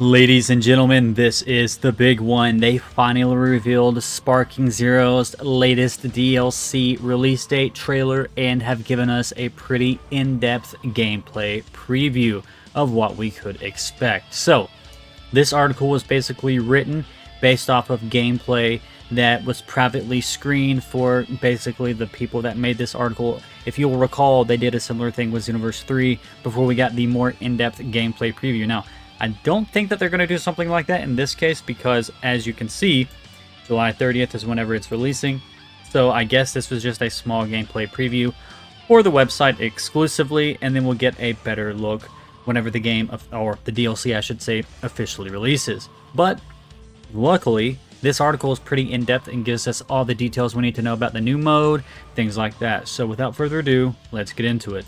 Ladies and gentlemen, this is the big one. They finally revealed Sparking Zero's latest DLC release date trailer and have given us a pretty in-depth gameplay preview of what we could expect. So, this article was basically written based off of gameplay that was privately screened for basically the people that made this article. If you'll recall, they did a similar thing with Xenoverse 3 before we got the more in-depth gameplay preview. Now, I don't think that they're going to do something like that in this case because, as you can see, July 30th is whenever it's releasing. So I guess this was just a small gameplay preview for the website exclusively, and then we'll get a better look whenever the game, or the DLC I should say, officially releases. But luckily, this article is pretty in-depth and gives us all the details we need to know about the new mode, things like that. So without further ado, let's get into it.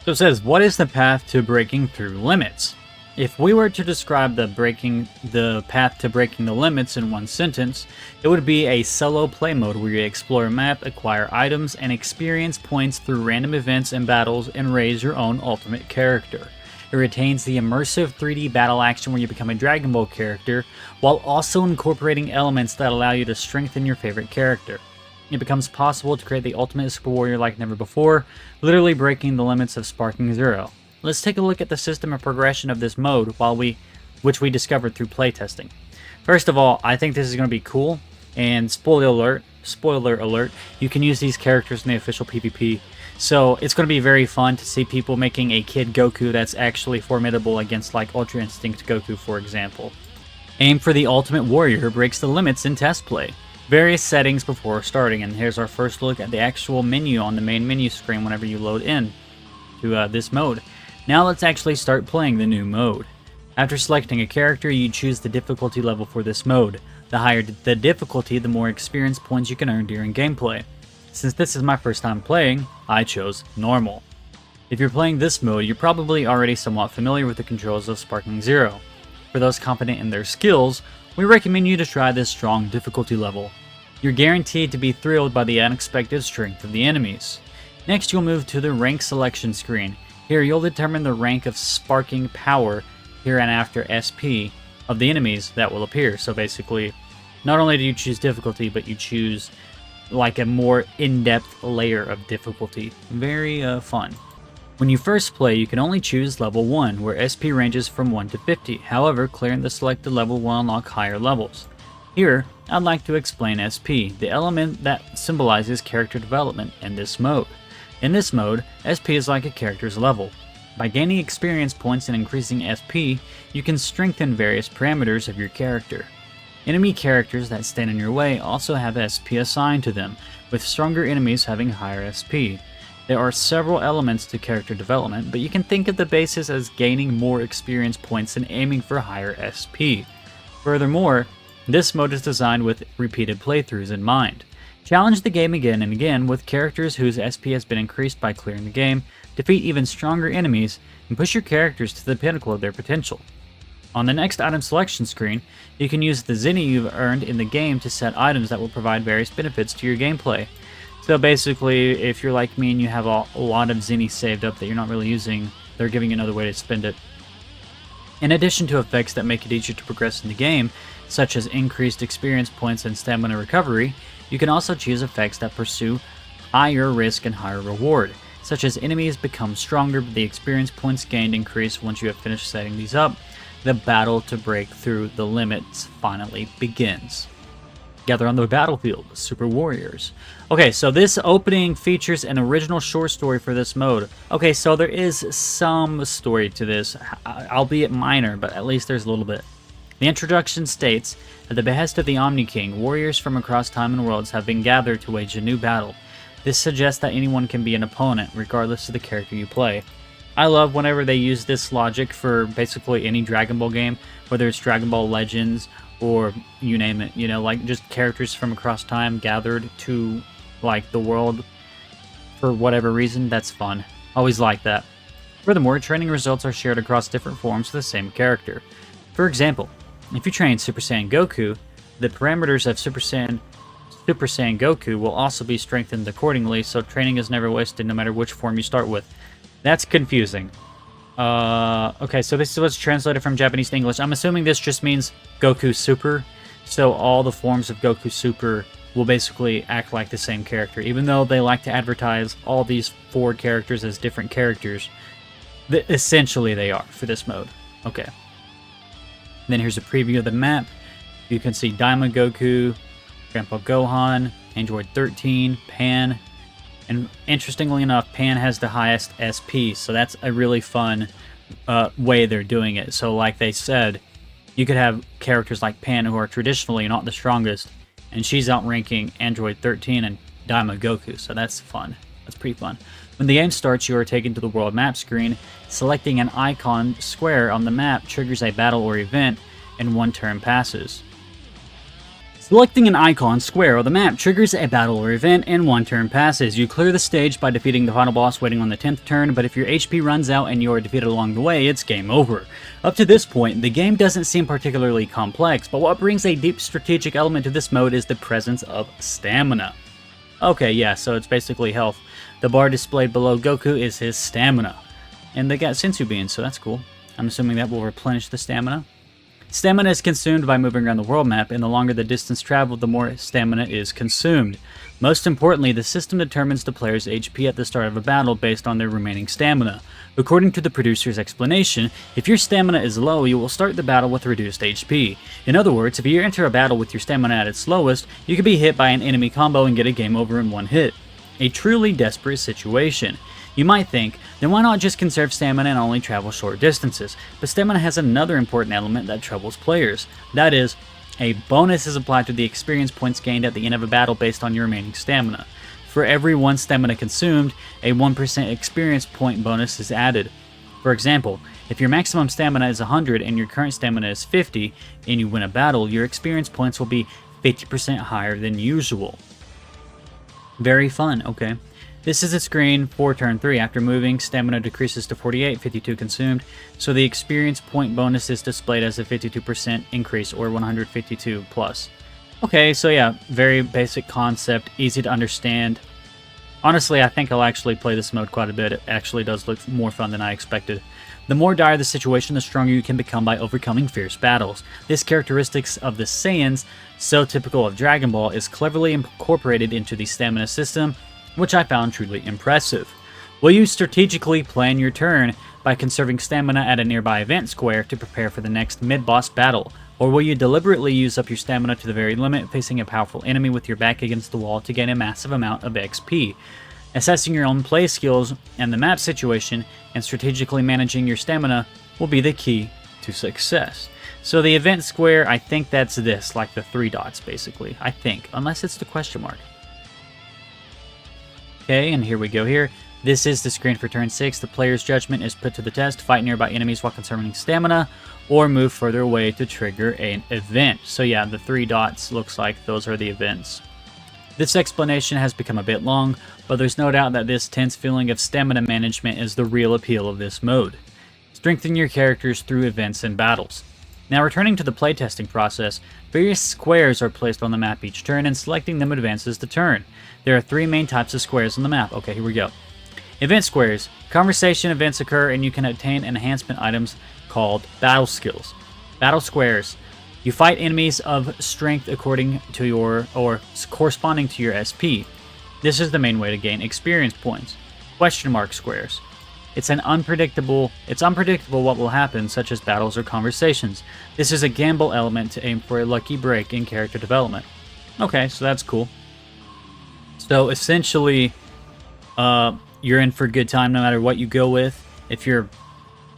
So it says, what is the path to breaking through limits? If we were to describe the path to breaking the limits in one sentence, it would be a solo play mode where you explore a map, acquire items, and experience points through random events and battles and raise your own ultimate character. It retains the immersive 3D battle action where you become a Dragon Ball character, while also incorporating elements that allow you to strengthen your favorite character. It becomes possible to create the ultimate Super Warrior like never before, literally breaking the limits of Sparking Zero. Let's take a look at the system and progression of this mode which we discovered through playtesting. First of all, I think this is going to be cool, and spoiler alert, you can use these characters in the official PvP. So it's going to be very fun to see people making a Kid Goku that's actually formidable against like Ultra Instinct Goku, for example. Aim for the Ultimate Warrior breaks the limits in test play. Various settings before starting, and here's our first look at the actual menu on the main menu screen whenever you load in to this mode. Now let's actually start playing the new mode. After selecting a character, you choose the difficulty level for this mode. The higher the difficulty, the more experience points you can earn during gameplay. Since this is my first time playing, I chose Normal. If you're playing this mode, you're probably already somewhat familiar with the controls of Sparking Zero. For those confident in their skills, we recommend you to try this strong difficulty level. You're guaranteed to be thrilled by the unexpected strength of the enemies. Next, you'll move to the rank selection screen. Here, you'll determine the rank of sparking power here and after SP of the enemies that will appear. So basically, not only do you choose difficulty, but you choose like a more in-depth layer of difficulty. Very fun. When you first play, you can only choose level 1, where SP ranges from 1 to 50. However, clearing the selected level will unlock higher levels. Here, I'd like to explain SP, the element that symbolizes character development in this mode. In this mode, SP is like a character's level. By gaining experience points and increasing SP, you can strengthen various parameters of your character. Enemy characters that stand in your way also have SP assigned to them, with stronger enemies having higher SP. There are several elements to character development, but you can think of the basis as gaining more experience points and aiming for higher SP. Furthermore, this mode is designed with repeated playthroughs in mind. Challenge the game again and again with characters whose SP has been increased by clearing the game, defeat even stronger enemies, and push your characters to the pinnacle of their potential. On the next item selection screen, you can use the Zenny you've earned in the game to set items that will provide various benefits to your gameplay. So basically, if you're like me and you have a lot of Zenny saved up that you're not really using, they're giving you another way to spend it. In addition to effects that make it easier to progress in the game, such as increased experience points and stamina recovery, you can also choose effects that pursue higher risk and higher reward, such as enemies become stronger but the experience points gained increase once you have finished setting these up. The battle to break through the limits finally begins. Gather on the battlefield, Super Warriors. Okay, so this opening features an original short story for this mode. Okay, so there is some story to this, albeit minor, but at least there's a little bit. The introduction states, at the behest of the Omni King, warriors from across time and worlds have been gathered to wage a new battle. This suggests that anyone can be an opponent, regardless of the character you play. I love whenever they use this logic for basically any Dragon Ball game, whether it's Dragon Ball Legends or you name it, you know, like just characters from across time gathered to like the world for whatever reason. That's fun. Always like that. Furthermore, training results are shared across different forms of the same character. For example, if you train Super Saiyan Goku, the parameters of Super Saiyan Goku will also be strengthened accordingly, so training is never wasted no matter which form you start with. That's confusing. Okay, so this is what's translated from Japanese to English. I'm assuming this just means Goku Super. So all the forms of Goku Super will basically act like the same character. Even though they like to advertise all these 4 characters as different characters, essentially they are for this mode. Okay. Then here's a preview of the map. You can see Daima Goku, Grandpa Gohan, Android 13, Pan, and interestingly enough, Pan has the highest SP, so that's a really fun way they're doing it. So like they said, you could have characters like Pan who are traditionally not the strongest, and she's outranking Android 13 and Daima Goku, so that's fun. That's pretty fun. When the game starts, you are taken to the world map screen. Selecting an icon square on the map triggers a battle or event, and 1 turn passes. Selecting an icon square on the map triggers a battle or event, and 1 turn passes. You clear the stage by defeating the final boss waiting on the 10th turn, but if your HP runs out and you are defeated along the way, it's game over. Up to this point, the game doesn't seem particularly complex, but what brings a deep strategic element to this mode is the presence of stamina. Okay, yeah, so it's basically health. The bar displayed below Goku is his stamina. And they got Senzu Beans, so that's cool. I'm assuming that will replenish the stamina. Stamina is consumed by moving around the world map, and the longer the distance traveled, the more stamina is consumed. Most importantly, the system determines the player's HP at the start of a battle based on their remaining stamina. According to the producer's explanation, if your stamina is low, you will start the battle with reduced HP. In other words, if you enter a battle with your stamina at its lowest, you could be hit by an enemy combo and get a game over in 1 hit. A truly desperate situation. You might think, then why not just conserve stamina and only travel short distances? But stamina has another important element that troubles players. That is, a bonus is applied to the experience points gained at the end of a battle based on your remaining stamina. For every 1 stamina consumed, a 1% experience point bonus is added. For example, if your maximum stamina is 100 and your current stamina is 50, and you win a battle, your experience points will be 50% higher than usual. Very fun, okay. This is a screen for turn 3. After moving, stamina decreases to 48, 52 consumed, so the experience point bonus is displayed as a 52% increase, or 152 plus. Okay, so yeah, very basic concept, easy to understand. Honestly, I think I'll actually play this mode quite a bit. It actually does look more fun than I expected. The more dire the situation, the stronger you can become by overcoming fierce battles. This characteristics of the Saiyans, so typical of Dragon Ball, is cleverly incorporated into the stamina system, which I found truly impressive. Will you strategically plan your turn by conserving stamina at a nearby event square to prepare for the next mid-boss battle? Or will you deliberately use up your stamina to the very limit, facing a powerful enemy with your back against the wall to gain a massive amount of XP? Assessing your own play skills and the map situation, and strategically managing your stamina will be the key to success. So the event square, I think that's this, like the 3 dots basically, I think, unless it's the question mark. Okay, and here we go here. This is the screen for turn 6. The player's judgment is put to the test. Fight nearby enemies while conserving stamina, or move further away to trigger an event. So yeah, the 3 dots looks like those are the events. This explanation has become a bit long, but there's no doubt that this tense feeling of stamina management is the real appeal of this mode. Strengthen your characters through events and battles. Now returning to the playtesting process, various squares are placed on the map each turn, and selecting them advances the turn. There are 3 main types of squares on the map. Okay, here we go. Event squares. Conversation events occur and you can obtain enhancement items called battle skills. Battle squares. You fight enemies of strength according to your, or corresponding to your SP. This is the main way to gain experience points. Question mark squares. It's unpredictable what will happen, such as battles or conversations. This is a gamble element to aim for a lucky break in character development. Okay, so that's cool. So essentially, you're in for a good time no matter what you go with. If you're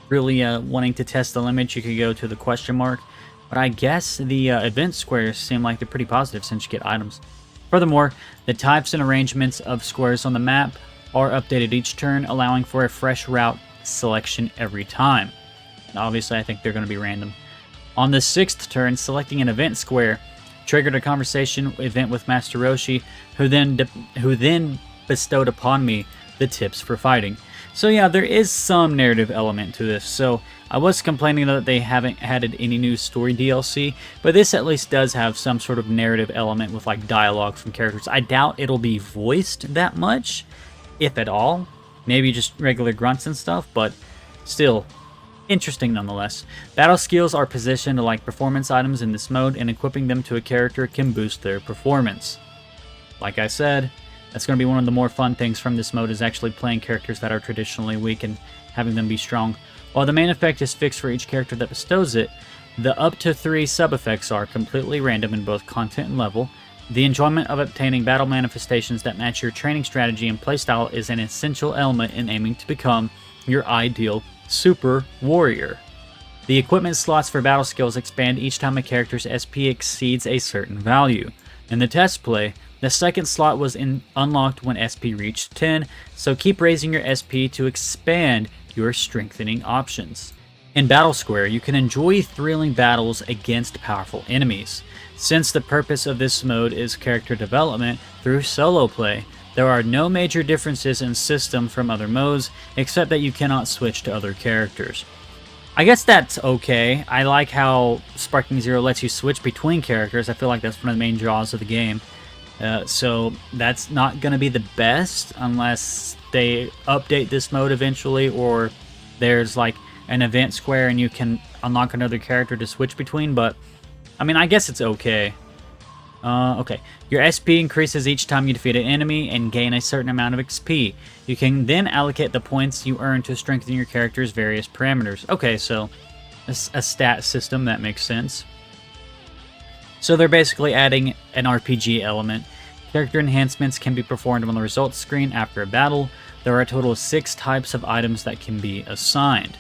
really wanting to test the limits, you could go to the question mark. But I guess the event squares seem like they're pretty positive since you get items. Furthermore, the types and arrangements of squares on the map are updated each turn, allowing for a fresh route selection every time. And obviously, I think they're going to be random. On the 6th turn, selecting an event square triggered a conversation event with Master Roshi, who then bestowed upon me the tips for fighting. So yeah, there is some narrative element to this. So I was complaining that they haven't added any new story DLC, but this at least does have some sort of narrative element with like dialogue from characters. I doubt it'll be voiced that much, if at all. Maybe just regular grunts and stuff, but Still, interesting nonetheless. Battle skills are positioned like performance items in this mode, and equipping them to a character can boost their performance. Like I said, that's going to be one of the more fun things from this mode, is actually playing characters that are traditionally weak and having them be strong. While the main effect is fixed for each character that bestows it, the up to 3 sub-effects are completely random in both content and level. The enjoyment of obtaining battle manifestations that match your training strategy and playstyle is an essential element in aiming to become your ideal super warrior. The equipment slots for battle skills expand each time a character's SP exceeds a certain value. In the test play, the second slot was unlocked when SP reached 10, so keep raising your SP to expand your strengthening options. In Battle Square, you can enjoy thrilling battles against powerful enemies. Since the purpose of this mode is character development through solo play, there are no major differences in system from other modes, except that you cannot switch to other characters. I guess that's okay. I like how Sparking Zero lets you switch between characters. I feel like that's one of the main draws of the game. So that's not going to be the best unless they update this mode eventually, or there's like an event square and you can unlock another character to switch between, but I mean, I guess it's okay. Okay. Your SP increases each time you defeat an enemy and gain a certain amount of XP. You can then allocate the points you earn to strengthen your character's various parameters. Okay, so a stat system, that makes sense. So they're basically adding an RPG element. Character enhancements can be performed on the results screen after a battle. There are a total of 6 types of items that can be assigned.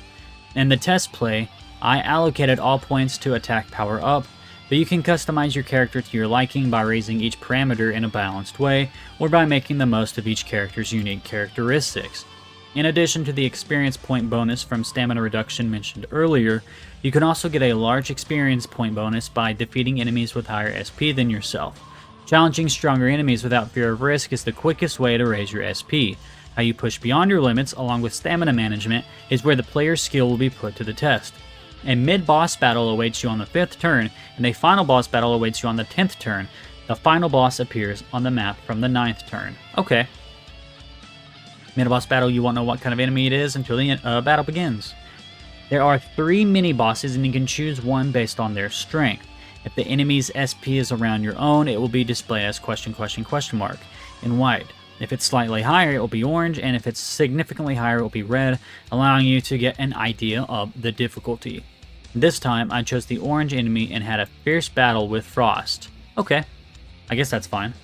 In the test play, I allocated all points to attack power up, but you can customize your character to your liking by raising each parameter in a balanced way, or by making the most of each character's unique characteristics. In addition to the experience point bonus from stamina reduction mentioned earlier, you can also get a large experience point bonus by defeating enemies with higher SP than yourself. Challenging stronger enemies without fear of risk is the quickest way to raise your SP. How you push beyond your limits, along with stamina management, is where the player's skill will be put to the test. A mid-boss battle awaits you on the 5th turn, and a final boss battle awaits you on the 10th turn. The final boss appears on the map from the 9th turn. Okay. Mid-boss battle, you won't know what kind of enemy it is until the battle begins. There are 3 mini-bosses, and you can choose one based on their strength. If the enemy's SP is around your own, it will be displayed as question mark in white. If it's slightly higher, it will be orange, and if it's significantly higher, it will be red, allowing you to get an idea of the difficulty. This time, I chose the orange enemy and had a fierce battle with Frost. Okay, I guess that's fine.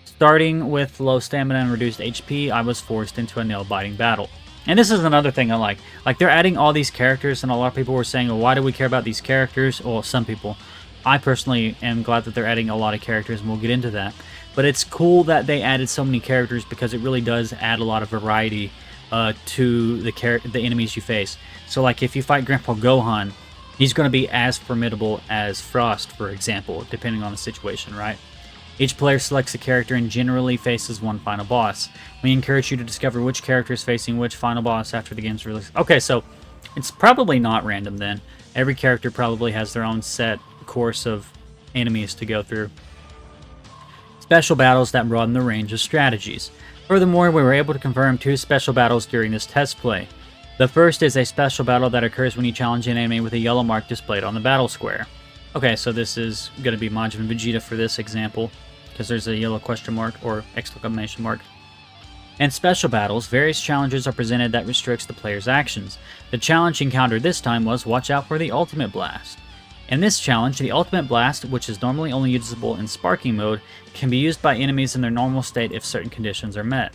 Starting with low stamina and reduced HP, I was forced into a nail-biting battle. And this is another thing I like. Like, they're adding all these characters, and a lot of people were saying, well, why do we care about these characters? Well, some people. I personally am glad that they're adding a lot of characters, and we'll get into that. But it's cool that they added so many characters, because it really does add a lot of variety to the enemies you face. So like if you fight Grandpa Gohan, he's going to be as formidable as Frost, for example, depending on the situation, right? Each player selects a character and generally faces one final boss. We encourage you to discover which character is facing which final boss after the game's release. Okay, so it's probably not random then. Every character probably has their own set course of enemies to go through. Special battles that broaden the range of strategies. Furthermore, we were able to confirm 2 special battles during this test play. The first is a special battle that occurs when you challenge an enemy with a yellow mark displayed on the battle square. Okay, so this is going to be Majin Vegeta for this example, because there's a yellow question mark or exclamation mark. In special battles, various challenges are presented that restricts the player's actions. The challenge encountered this time was watch out for the ultimate blast. In this challenge, the ultimate blast, which is normally only usable in sparking mode, can be used by enemies in their normal state if certain conditions are met.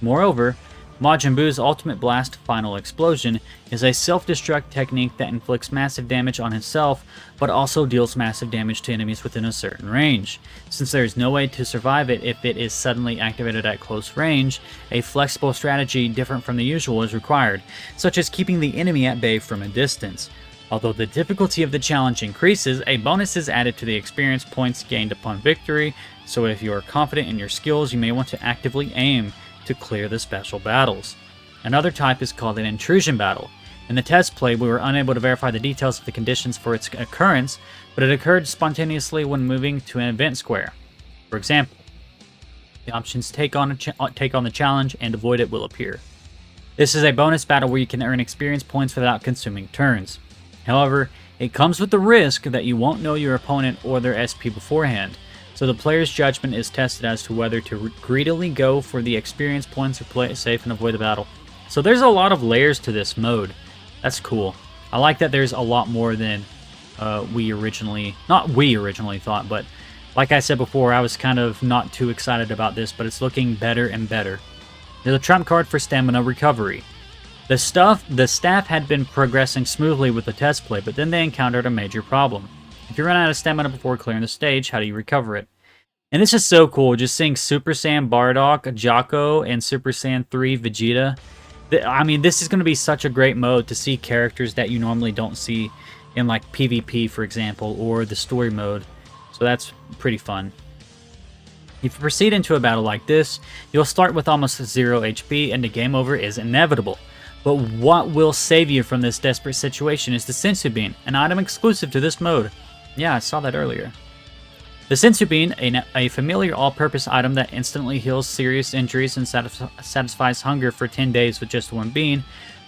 Moreover, Majin Buu's ultimate blast final explosion is a self-destruct technique that inflicts massive damage on himself, but also deals massive damage to enemies within a certain range. Since there is no way to survive it if it is suddenly activated at close range, a flexible strategy different from the usual is required, such as keeping the enemy at bay from a distance. Although the difficulty of the challenge increases, a bonus is added to the experience points gained upon victory, so if you are confident in your skills, you may want to actively aim to clear the special battles. Another type is called an intrusion battle. In the test play, we were unable to verify the details of the conditions for its occurrence, but it occurred spontaneously when moving to an event square. For example, the options take on the challenge and avoid it will appear. This is a bonus battle where you can earn experience points without consuming turns. However, it comes with the risk that you won't know your opponent or their SP beforehand, so the player's judgment is tested as to whether to greedily go for the experience points or play it safe and avoid the battle. So there's a lot of layers to this mode. That's cool. I like that there's a lot more than not we originally thought, but like I said before, I was kind of not too excited about this, but it's looking better and better. There's a trump card for stamina recovery. The staff had been progressing smoothly with the test play, but then they encountered a major problem. If you run out of stamina before clearing the stage, how do you recover it? And this is so cool, just seeing Super Saiyan Bardock, Jocko, and Super Saiyan 3 Vegeta. I mean, this is going to be such a great mode to see characters that you normally don't see in like PvP, for example, or the story mode. So that's pretty fun. If you proceed into a battle like this, you'll start with almost 0 HP and the game over is inevitable. But what will save you from this desperate situation is the Senzu Bean, an item exclusive to this mode. Yeah, I saw that earlier. The Senzu Bean, a familiar all-purpose item that instantly heals serious injuries and satisfies hunger for 10 days with just one bean,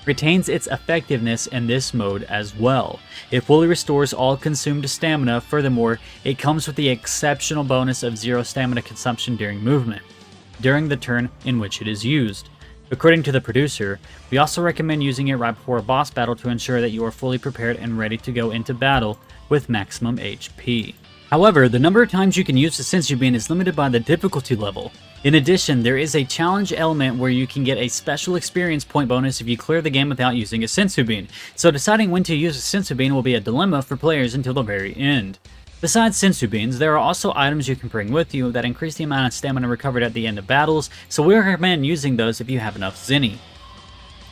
retains its effectiveness in this mode as well. It fully restores all consumed stamina. Furthermore, it comes with the exceptional bonus of 0 stamina consumption during movement, during the turn in which it is used. According to the producer, we also recommend using it right before a boss battle to ensure that you are fully prepared and ready to go into battle with maximum HP. However, the number of times you can use the Senzu Bean is limited by the difficulty level. In addition, there is a challenge element where you can get a special experience point bonus if you clear the game without using a Senzu Bean, so deciding when to use a Senzu Bean will be a dilemma for players until the very end. Besides Senzu Beans, there are also items you can bring with you that increase the amount of stamina recovered at the end of battles, so we recommend using those if you have enough Zenny.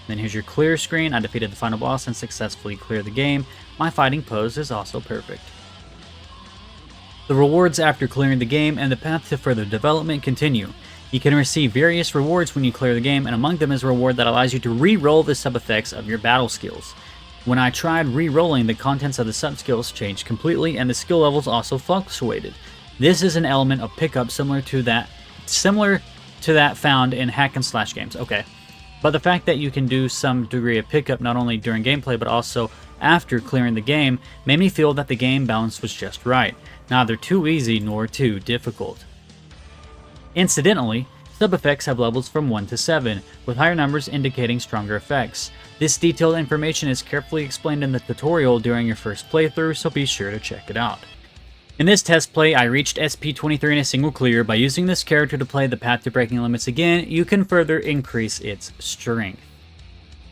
Then here's your clear screen. I defeated the final boss and successfully cleared the game. My fighting pose is also perfect. The rewards after clearing the game and the path to further development continue. You can receive various rewards when you clear the game, and among them is a reward that allows you to re-roll the sub-effects of your battle skills. When I tried re-rolling, the contents of the sub-skills changed completely, and the skill levels also fluctuated. This is an element of pickup similar to that found in hack and slash games. Okay. But the fact that you can do some degree of pickup not only during gameplay but also after clearing the game made me feel that the game balance was just right, neither too easy nor too difficult. Incidentally, sub-effects have levels from 1 to 7, with higher numbers indicating stronger effects. This detailed information is carefully explained in the tutorial during your first playthrough, so be sure to check it out. In this test play, I reached SP23 in a single clear. By using this character to play the Path to Breaking Limits again, you can further increase its strength.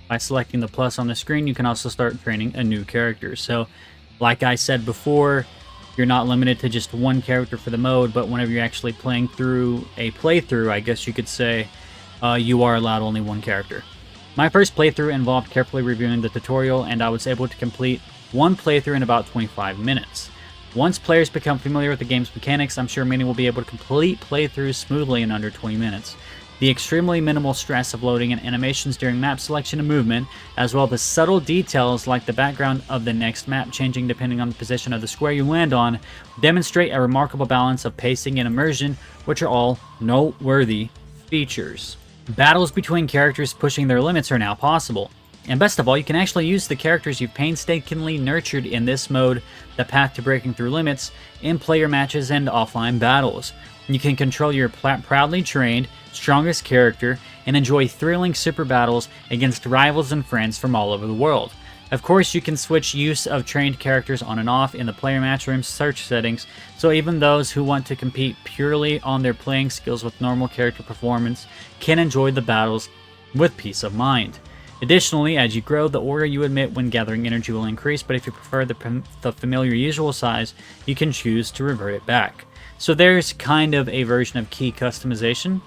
By selecting the plus on the screen, you can also start training a new character. So, like I said before, you're not limited to just one character for the mode, but whenever you're actually playing through a playthrough, I guess you could say, you are allowed only one character. My first playthrough involved carefully reviewing the tutorial, and I was able to complete one playthrough in about 25 minutes. Once players become familiar with the game's mechanics, I'm sure many will be able to complete playthroughs smoothly in under 20 minutes. The extremely minimal stress of loading and animations during map selection and movement, as well as the subtle details like the background of the next map changing depending on the position of the square you land on, demonstrate a remarkable balance of pacing and immersion, which are all noteworthy features. Battles between characters pushing their limits are now possible. And best of all, you can actually use the characters you've painstakingly nurtured in this mode, the Path to Breaking Through Limits, in player matches and offline battles. You can control your proudly trained, strongest character and enjoy thrilling super battles against rivals and friends from all over the world. Of course, you can switch use of trained characters on and off in the player matchroom search settings, so even those who want to compete purely on their playing skills with normal character performance can enjoy the battles with peace of mind. Additionally, as you grow, the order you emit when gathering energy will increase, but if you prefer the familiar usual size, you can choose to revert it back. So there's kind of a version of key customization.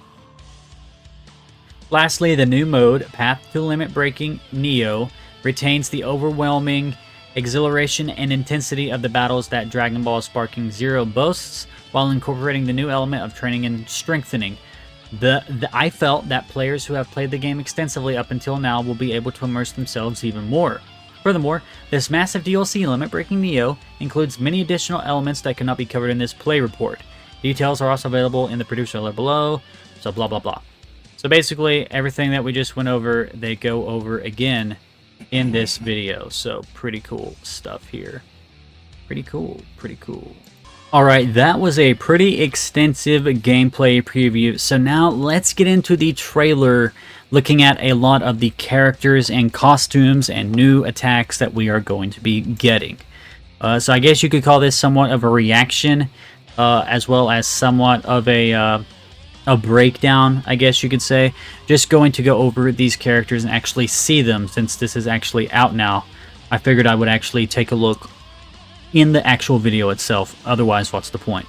Lastly, the new mode, Path to Limit Breaking Neo, retains the overwhelming exhilaration and intensity of the battles that Dragon Ball Sparking Zero boasts, while incorporating the new element of training and strengthening. I felt that players who have played the game extensively up until now will be able to immerse themselves even more. Furthermore, this massive DLC, Limit Breaking Neo, includes many additional elements that cannot be covered in this play report. Details are also available in the producer alert below, so blah blah blah. So basically, everything that we just went over, they go over again in this video. So pretty cool stuff here. Pretty cool, pretty cool. Alright, that was a pretty extensive gameplay preview. So now let's get into the trailer, looking at a lot of the characters and costumes and new attacks that we are going to be getting. So I guess you could call this somewhat of a reaction, as well as somewhat of a breakdown, I guess you could say. Just going to go over these characters and actually see them, since this is actually out now. I figured I would actually take a look in the actual video itself. Otherwise, what's the point?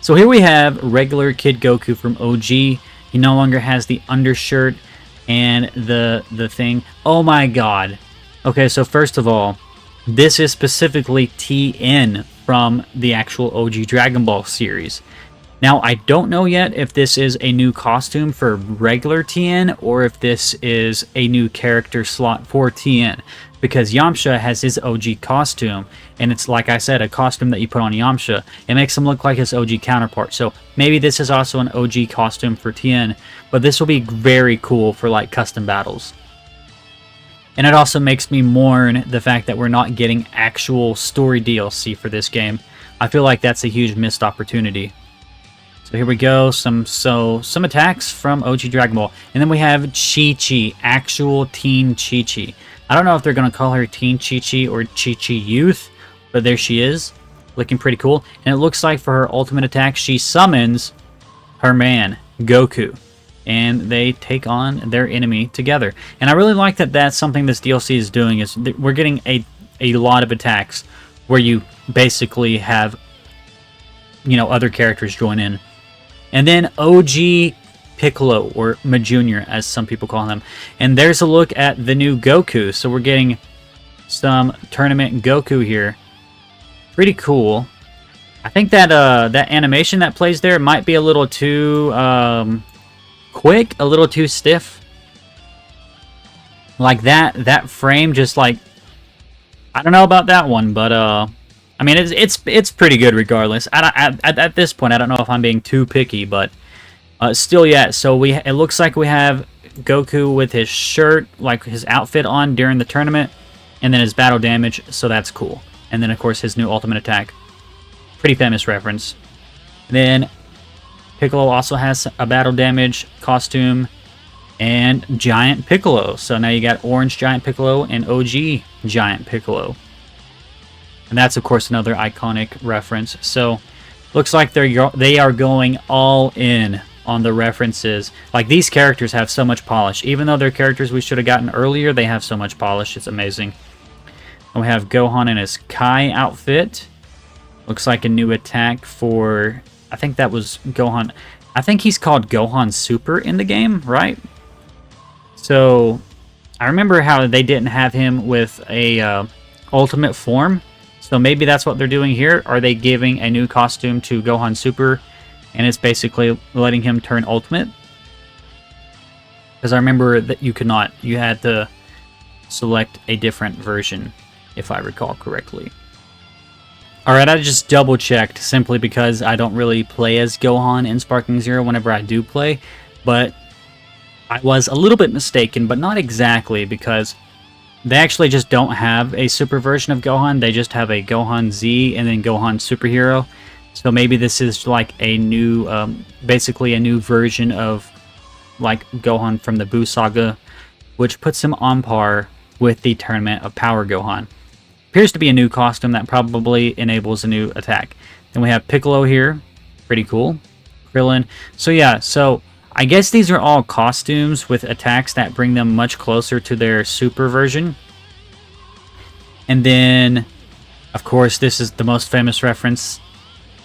So here we have regular Kid Goku from OG. He no longer has the undershirt and the thing. Oh my god. Okay, so first of all, this is specifically TN from the actual OG Dragon Ball series. Now, I don't know yet if this is a new costume for regular TN or if this is a new character slot for TN, because Yamcha has his OG costume, and it's, like I said, a costume that you put on Yamcha. It makes him look like his OG counterpart, so maybe this is also an OG costume for TN, but this will be very cool for, like, custom battles. And it also makes me mourn the fact that we're not getting actual story DLC for this game. I feel like that's a huge missed opportunity. So here we go, some attacks from OG Dragon Ball. And then we have Chi-Chi, actual Teen Chi-Chi. I don't know if they're going to call her Teen Chi-Chi or Chi-Chi Youth, but there she is, looking pretty cool. And it looks like for her ultimate attack, she summons her man, Goku. And they take on their enemy together. And I really like that that's something this DLC is doing, is we're getting a lot of attacks where you basically have, you know, other characters join in. And then OG Piccolo, or Ma Jr., as some people call him. And there's a look at the new Goku. So we're getting some tournament Goku here. Pretty cool. I think that that animation that plays there might be a little too quick, a little too stiff. Like that frame just like, I don't know about that one, but I mean, it's pretty good regardless. At this point, I don't know if I'm being too picky, but still, yeah. So it looks like we have Goku with his shirt, like his outfit on during the tournament, and then his battle damage. So that's cool. And then of course his new ultimate attack. Pretty famous reference. Then Piccolo also has a battle damage costume and Giant Piccolo. So now you got Orange Giant Piccolo and OG Giant Piccolo. And that's, of course, another iconic reference. So, looks like they are going all in on the references. Like, these characters have so much polish. Even though they're characters we should have gotten earlier, they have so much polish. It's amazing. And we have Gohan in his Kai outfit. Looks like a new attack for... I think that was Gohan. I think he's called Gohan Super in the game, right? So, I remember how they didn't have him with a ultimate form. So maybe that's what they're doing here. Are they giving a new costume to Gohan Super, and it's basically letting him turn ultimate? Because I remember that you could not. You had to select a different version, if I recall correctly. Alright, I just double-checked simply because I don't really play as Gohan in Sparking Zero whenever I do play. But I was a little bit mistaken, but not exactly, because they actually just don't have a super version of Gohan. They just have a Gohan Z and then Gohan Superhero. So maybe this is like a new, basically a new version of like Gohan from the Buu Saga, which puts him on par with the Tournament of Power Gohan. Appears to be a new costume that probably enables a new attack. Then we have Piccolo here. Pretty cool. Krillin. So yeah, so I guess these are all costumes with attacks that bring them much closer to their super version. And then, of course, this is the most famous reference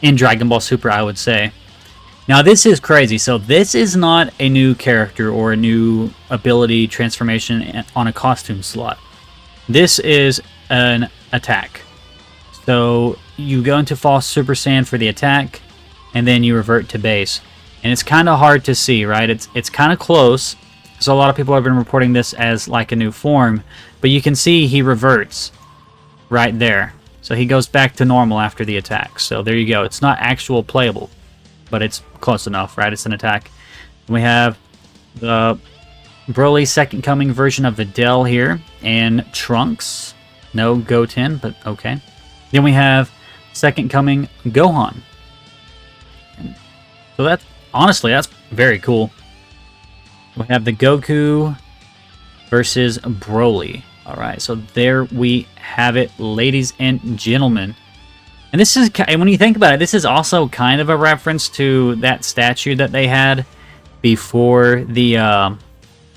in Dragon Ball Super, I would say. Now, this is crazy. So this is not a new character or a new ability transformation on a costume slot. This is an attack. So you go into False Super Saiyan for the attack, and then you revert to base. And it's kind of hard to see, right? It's kind of close. So a lot of people have been reporting this as like a new form. But you can see he reverts right there. So he goes back to normal after the attack. So there you go. It's not actual playable, but it's close enough, right? It's an attack. We have the Broly Second Coming version of Videl here, and Trunks. No Goten, but okay. Then we have Second Coming Gohan. And so that's, honestly, that's very cool. We have the Goku versus Broly. Alright, so there we have it, ladies and gentlemen. And this is, when you think about it, this is also kind of a reference to that statue that they had before the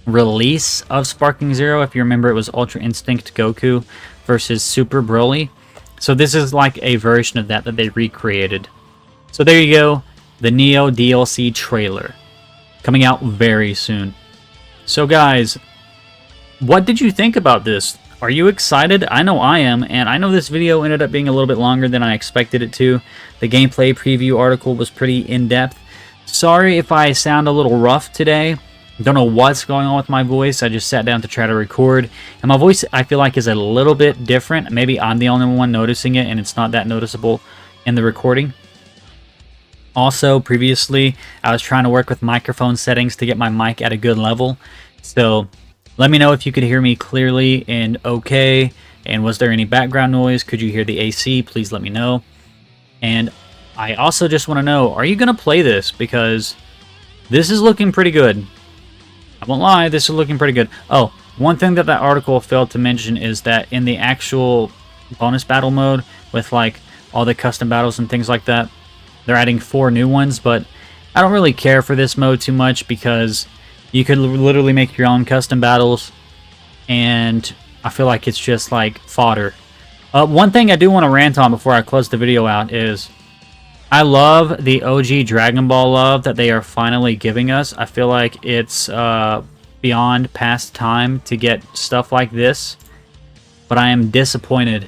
release of Sparking Zero. If you remember, it was Ultra Instinct Goku versus Super Broly. So this is like a version of that they recreated. So there you go, the Neo DLC trailer, coming out very soon. So guys, what did you think about this? Are you excited? I know I am, and I know this video ended up being a little bit longer than I expected it to. The gameplay preview article was pretty in-depth. Sorry if I sound a little rough today. Don't know what's going on with my voice. I just sat down to try to record, and my voice, I feel like, is a little bit different. Maybe I'm the only one noticing it, and it's not that noticeable in the recording. Also, previously, I was trying to work with microphone settings to get my mic at a good level. So let me know if you could hear me clearly and okay. And was there any background noise? Could you hear the AC? Please let me know. And I also just want to know, are you going to play this? Because this is looking pretty good. I won't lie, this is looking pretty good. Oh, one thing that article failed to mention is that in the actual bonus battle mode, with like all the custom battles and things like that, they're adding 4 new ones, but I don't really care for this mode too much because you could literally make your own custom battles, and I feel like it's just like fodder. One thing I do want to rant on before I close the video out is I love the OG Dragon Ball love that they are finally giving us. I feel like it's beyond past time to get stuff like this, but I am disappointed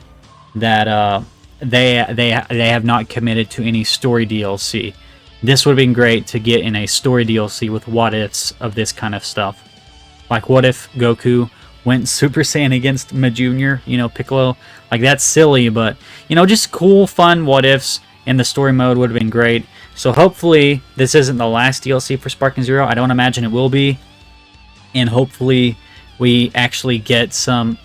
that they have not committed to any story DLC. This would have been great to get in a story DLC with what ifs of this kind of stuff. Like, what if Goku went Super Saiyan against Ma Jr., you know, Piccolo? Like, that's silly, but, you know, just cool, fun what ifs in the story mode would have been great. So hopefully this isn't the last DLC for Sparking Zero. I don't imagine it will be. And hopefully we actually get some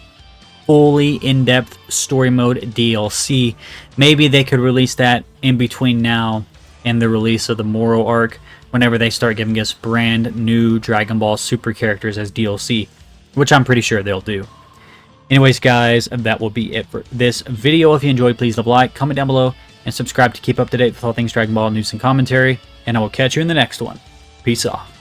fully in-depth story mode DLC. Maybe they could release that in between now and the release of the Moro arc, whenever they start giving us brand new Dragon Ball Super characters as DLC, which I'm pretty sure they'll do. Anyways, guys, that will be it for this video. If you enjoyed, please leave a like, comment down below, and subscribe to keep up to date with all things Dragon Ball news and commentary. And I will catch you in the next one. Peace off.